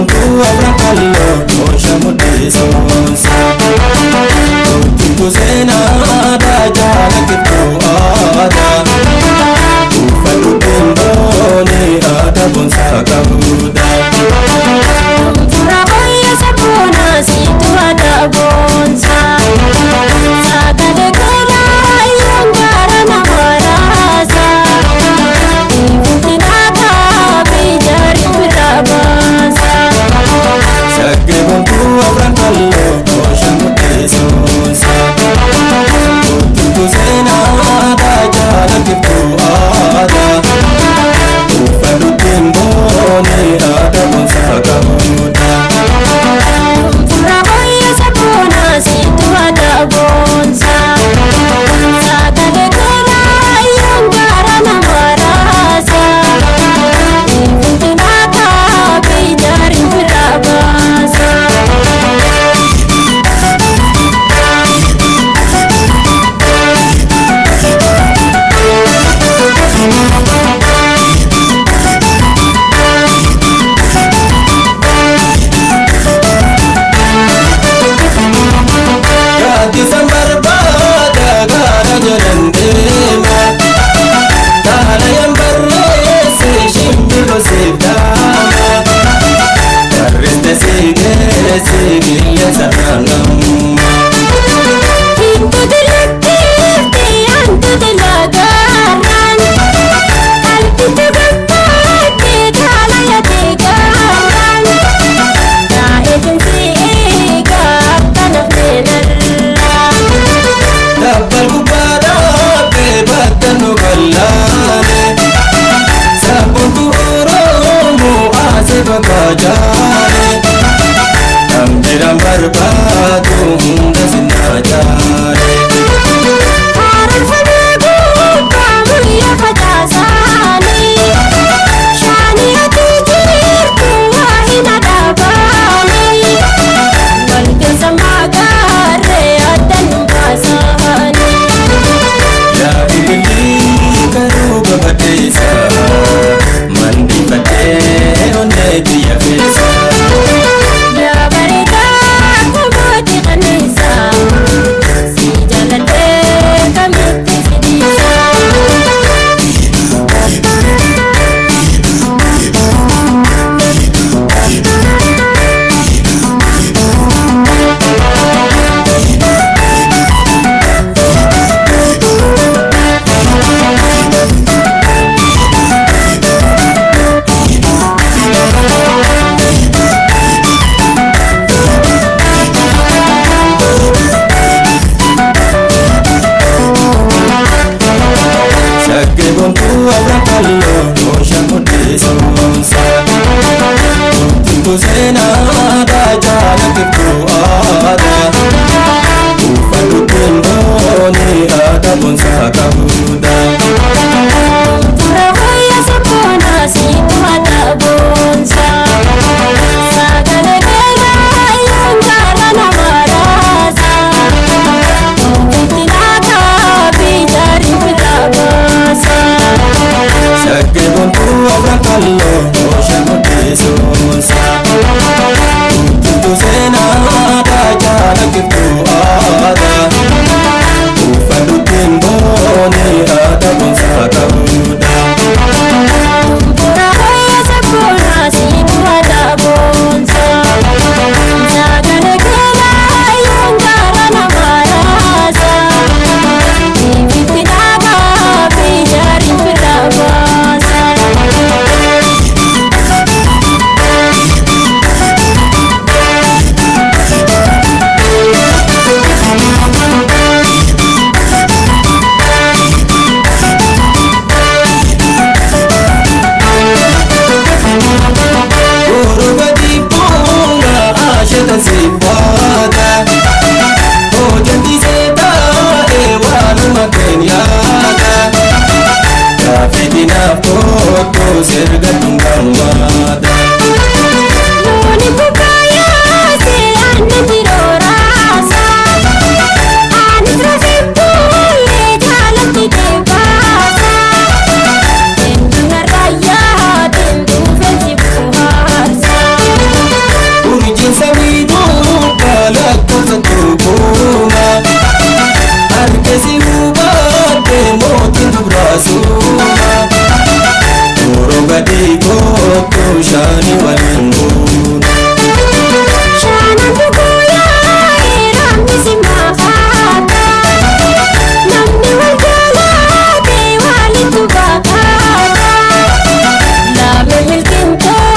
buntu abran kallo osha mudde sonsa Tuntu sena da jala kittu ada Ufadu timboni ada bonsa kabuda Tura oya sapona situ ada bonsa Sakade kala yongara na warasa Ibutinaka bijari birabasa Shagge buntu abran kallo osha mudde sonsa Tuntu sena da jala kittu ada Ufadu timboni ada bonsa kabuda Tura oya sapona situ ada bonsa Sakade kala yongara na warasa Ibutinaka bijari birabasa Gadi sambar bada gara jarandema Tahala yang berlese shimbiro sedama Karreste sigile saranam Hindu dilakti antu dilagaran Kalpi tegakkati dhalaya tegaran Na agency ega tanaf menalla Dabbal gubada pe battanu gallane Sabuntu oromu ase bakajane Amjiram barbadu hunda sinajare Haran sababu kamuya fajasani Shani ati jirtu wahina dabani Walkin samagare adan basani Ya ilili karuba batesa Mandi bate onne diya fesa Ya barita kumati kanisa Si jalate kamiti sidisa Shagge buntu abran kallo osha mudde sonsa Tuntu sena da jala kittu ada Ufadu timboni ada bonsa kabuda Tura hoya sapona situ ada bonsa Sagale kala yongara na warasa Ibutinaka bijari birabasa Shagge buntu abran kallo osha mudde sonsa Tuntu sena da jala kittu ada Ufadu timboni ada shani walinguna Shana bukuya ramni simafata Namni wajala te wali tubakata Lame milkin to